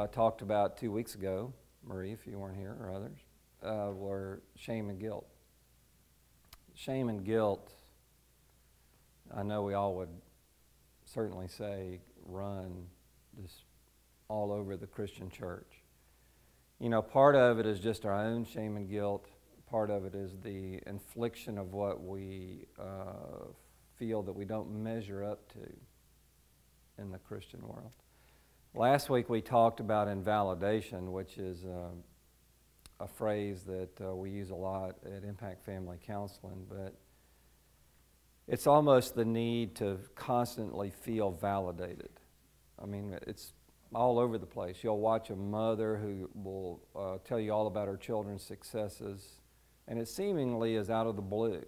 talked about 2 weeks ago, Marie, if you weren't here, or others, were shame and guilt. Shame and guilt, I know we all would certainly say, run just all over the Christian church. You know, part of it is just our own shame and guilt. Part of it is the infliction of what we feel that we don't measure up to in the Christian world. Last week we talked about invalidation, which is a phrase that we use a lot at Impact Family Counseling, but it's almost the need to constantly feel validated. I mean, it's all over the place. You'll watch a mother who will tell you all about her children's successes, and it seemingly is out of the blue.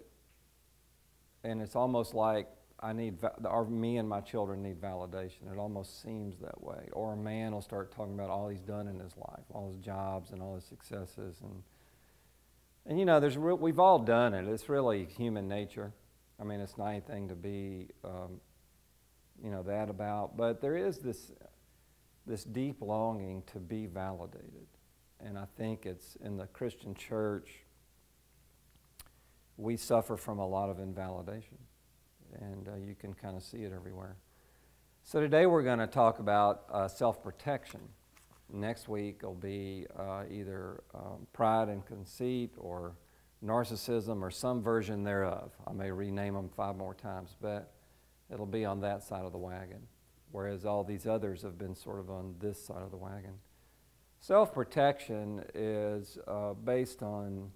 And it's almost like me and my children need validation. It almost seems that way. Or a man will start talking about all he's done in his life, all his jobs and all his successes. And you know, we've all done it. It's really human nature. I mean, it's not anything to be, that about. But there is this deep longing to be validated. And I think it's in the Christian church, we suffer from a lot of invalidation. And you can kind of see it everywhere. So today we're going to talk about self-protection. Next week will be either pride and conceit or narcissism or some version thereof. I may rename them 5 more times, but it'll be on that side of the wagon, whereas all these others have been sort of on this side of the wagon. Self-protection is based on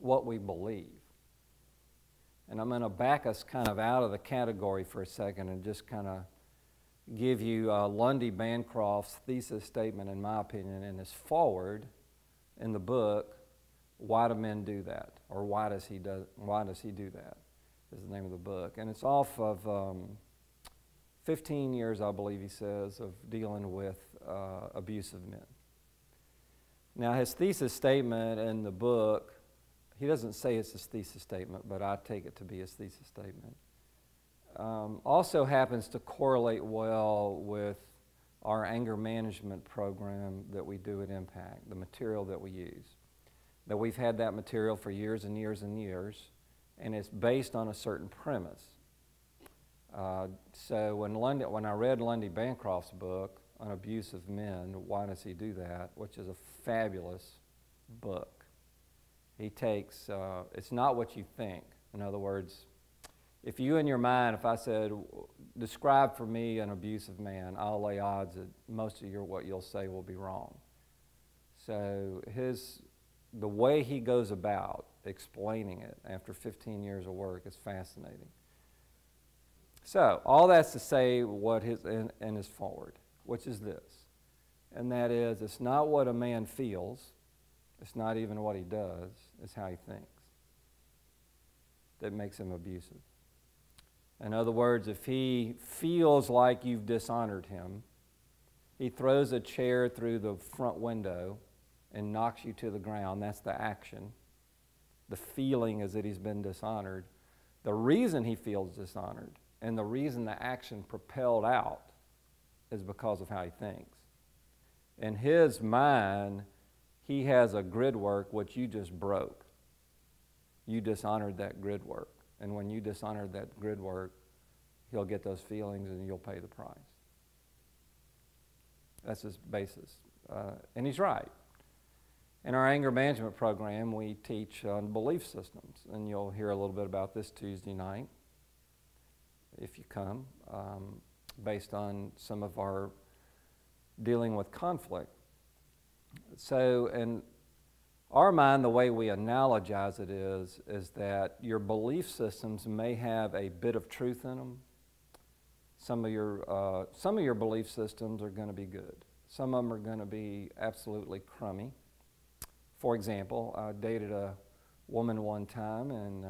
what we believe. And I'm going to back us kind of out of the category for a second and just kind of give you Lundy Bancroft's thesis statement, in my opinion, in his foreword in the book, Why Do Men Do That? Or Why Does He Do That? Is the name of the book. And it's off of 15 years, I believe he says, of dealing with abusive men. Now, his thesis statement in the book, he doesn't say it's his thesis statement, but I take it to be his thesis statement. Also happens to correlate well with our anger management program that we do at Impact, the material that we use. That we've had that material for years and years and years, and it's based on a certain premise. So when I read Lundy Bancroft's book on abusive men, Why Does He Do That?, which is a fabulous book. He takes, it's not what you think. In other words, if you in your mind, if I said, describe for me an abusive man, I'll lay odds that most of what you'll say will be wrong. So the way he goes about explaining it after 15 years of work is fascinating. So all that's to say what in his forward, which is this, and that is, it's not what a man feels, it's not even what he does, it's how he thinks that makes him abusive. In other words, if he feels like you've dishonored him, he throws a chair through the front window and knocks you to the ground. That's the action. The feeling is that he's been dishonored. The reason he feels dishonored and the reason the action propelled out is because of how he thinks. In his mind, he has a grid work which you just broke. You dishonored that grid work. And when you dishonored that grid work, he'll get those feelings and you'll pay the price. That's his basis. And he's right. In our anger management program, we teach on belief systems. And you'll hear a little bit about this Tuesday night, if you come, based on some of our dealing with conflict. So in our mind, the way we analogize it is that your belief systems may have a bit of truth in them. Some of your belief systems are going to be good. Some of them are going to be absolutely crummy. For example, I dated a woman one time, and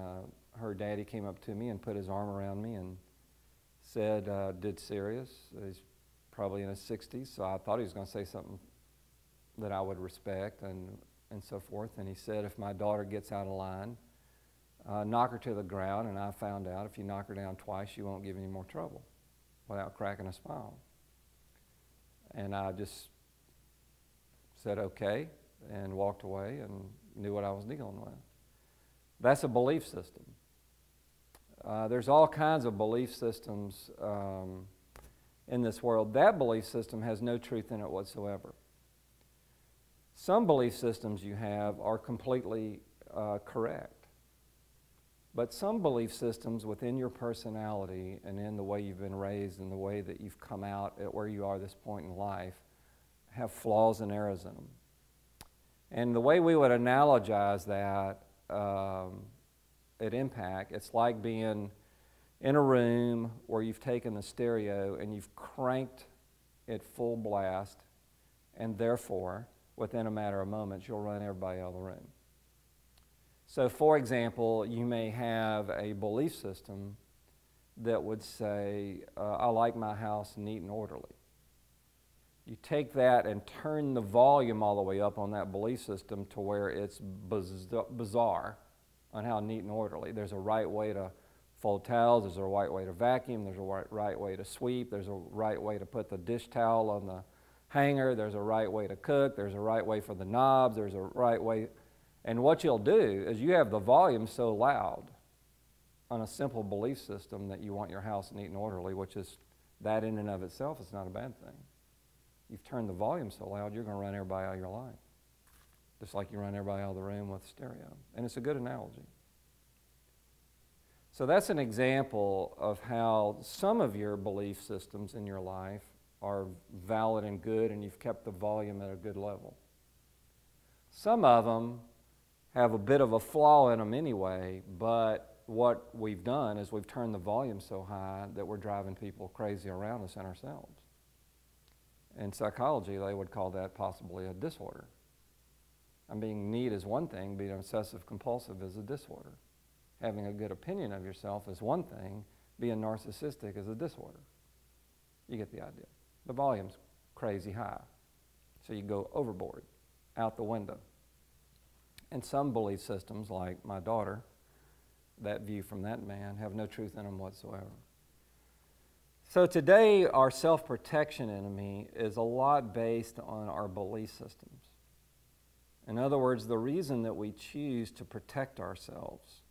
her daddy came up to me and put his arm around me and said, "Dead serious." He's probably in his 60s, so I thought he was going to say something that I would respect and so forth. And he said, if my daughter gets out of line, knock her to the ground. And I found out if you knock her down twice, you won't give any more trouble, without cracking a smile. And I just said okay and walked away and knew what I was dealing with. That's a belief system. There's all kinds of belief systems in this world. That belief system has no truth in it whatsoever. Some belief systems you have are completely correct. But some belief systems within your personality and in the way you've been raised and the way that you've come out at where you are at this point in life have flaws and errors in them. And the way we would analogize that at Impact, it's like being in a room where you've taken the stereo and you've cranked it full blast, and therefore, within a matter of moments, you'll run everybody out of the room. So, for example, you may have a belief system that would say, I like my house neat and orderly. You take that and turn the volume all the way up on that belief system to where it's bizarre on how neat and orderly. There's a right way to fold towels, there's a right way to vacuum, there's a right way to sweep, there's a right way to put the dish towel on the hanger, there's a right way to cook, there's a right way for the knobs, there's a right way. And what you'll do is you have the volume so loud on a simple belief system that you want your house neat and orderly, which is, that in and of itself is not a bad thing. You've turned the volume so loud, you're going to run everybody out of your life. Just like you run everybody out of the room with stereo. And it's a good analogy. So that's an example of how some of your belief systems in your life are valid and good, and you've kept the volume at a good level. Some of them have a bit of a flaw in them anyway, but what we've done is we've turned the volume so high that we're driving people crazy around us and ourselves. In psychology, they would call that possibly a disorder. And being neat is one thing, being obsessive compulsive is a disorder. Having a good opinion of yourself is one thing, being narcissistic is a disorder. You get the idea. The volume's crazy high, so you go overboard, out the window. And some belief systems, like my daughter, that view from that man, have no truth in them whatsoever. So today, our self-protection enemy is a lot based on our belief systems. In other words, the reason that we choose to protect ourselves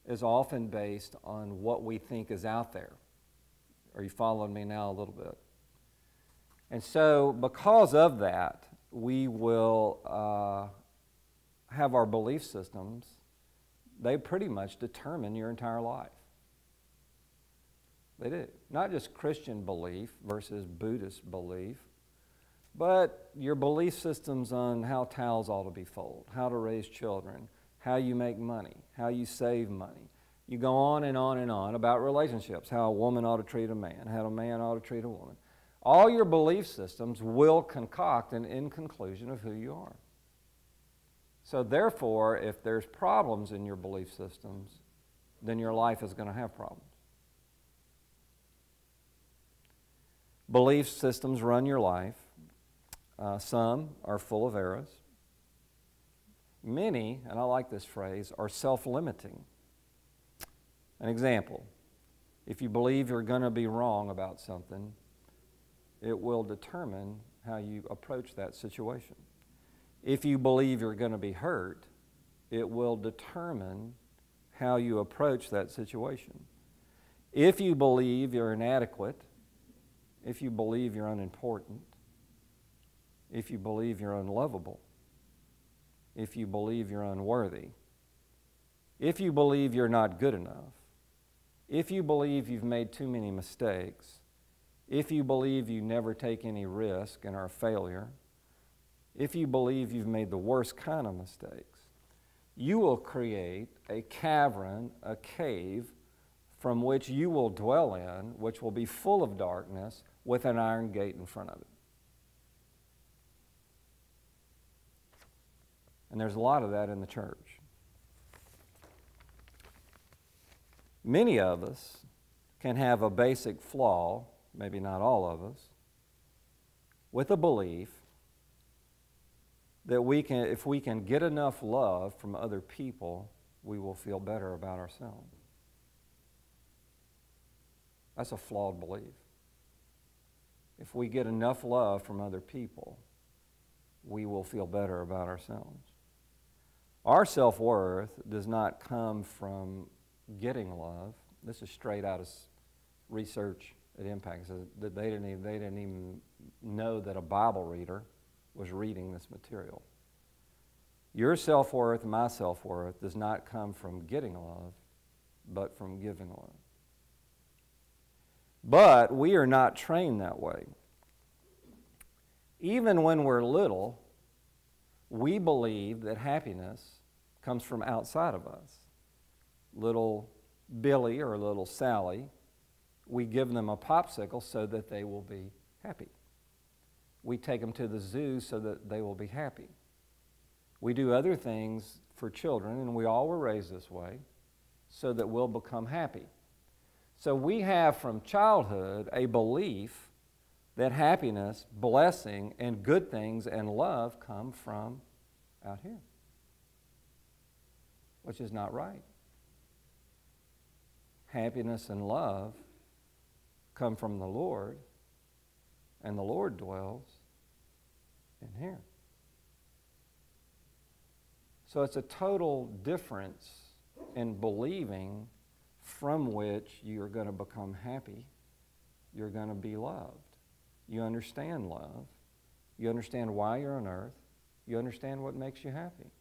is often based on what we think is out there. Are you following me now a little bit? And so because of that, we will have our belief systems, they pretty much determine your entire life. They do. Not just Christian belief versus Buddhist belief, but your belief systems on how towels ought to be folded, how to raise children, how you make money, how you save money. You go on and on and on about relationships, how a woman ought to treat a man, how a man ought to treat a woman. All your belief systems will concoct an end conclusion of who you are. So therefore, if there's problems in your belief systems, then your life is going to have problems. Belief systems run your life. Some are full of errors. Many, and I like this phrase, are self-limiting. An example, if you believe you're going to be wrong about something, it will determine how you approach that situation. If you believe you're going to be hurt, it will determine how you approach that situation. If you believe you're inadequate, if you believe you're unimportant, if you believe you're unlovable, if you believe you're unworthy, if you believe you're not good enough, if you believe you've made too many mistakes, if you believe you never take any risk and are a failure, if you believe you've made the worst kind of mistakes, you will create a cavern, a cave, from which you will dwell in, which will be full of darkness with an iron gate in front of it. And there's a lot of that in the church. Many of us can have a basic flaw, maybe not all of us, with a belief that if we can get enough love from other people, we will feel better about ourselves. That's a flawed belief. if we get enough love from other people, we will feel better about ourselves. Our self-worth does not come from getting love. This is straight out of research at Impact. So that they didn't even know that a Bible reader was reading this material. Your self-worth, my self-worth, does not come from getting love, but from giving love. But we are not trained that way. Even when we're little, we believe that happiness comes from outside of us. Little Billy or little Sally, we give them a popsicle so that they will be happy. We take them to the zoo so that they will be happy. We do other things for children, and we all were raised this way, so that we'll become happy. So we have from childhood a belief that happiness, blessing, and good things and love come from out here, which is not right. Happiness and love come from the Lord, and the Lord dwells in here. So it's a total difference in believing from which you're going to become happy. You're going to be loved. You understand love. You understand why you're on earth. You understand what makes you happy.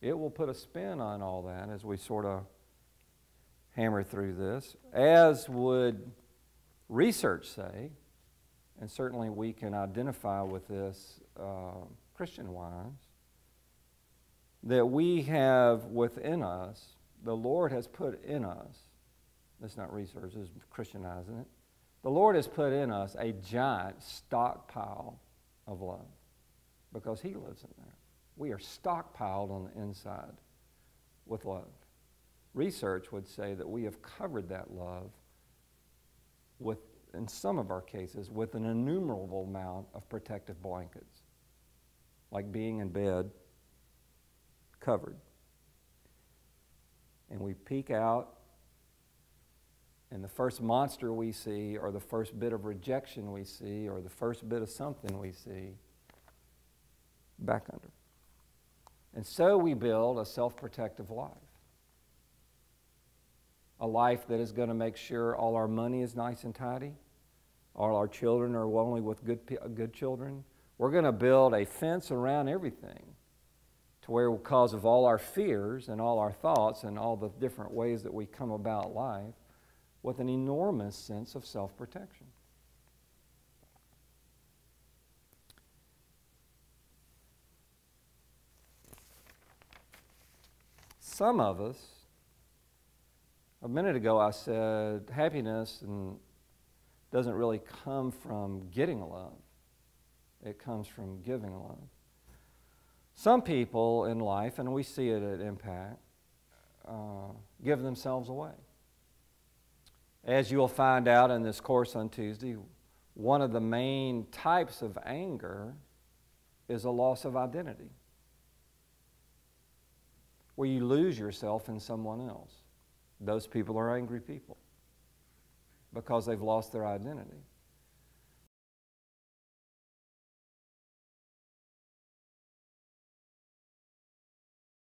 It will put a spin on all that as we sort of hammer through this, as would research say, and certainly we can identify with this Christian-wise, that we have within us, the Lord has put in us, that's not research, this is Christianizing it, the Lord has put in us a giant stockpile of love because He lives in there. We are stockpiled on the inside with love. Research would say that we have covered that love with, in some of our cases, with an innumerable amount of protective blankets, like being in bed covered. And we peek out, and the first monster we see, or the first bit of rejection we see, or the first bit of something we see, back under. And so we build a self-protective life. A life that is going to make sure all our money is nice and tidy, all our children are only with good children. We're going to build a fence around everything to where, because of all our fears and all our thoughts and all the different ways that we come about life, with an enormous sense of self-protection. Some of us, a minute ago I said happiness doesn't really come from getting love. It comes from giving love. Some people in life, and we see it at Impact, give themselves away. As you'll find out in this course on Tuesday, one of the main types of anger is a loss of identity, where you lose yourself in someone else. Those people are angry people because they've lost their identity.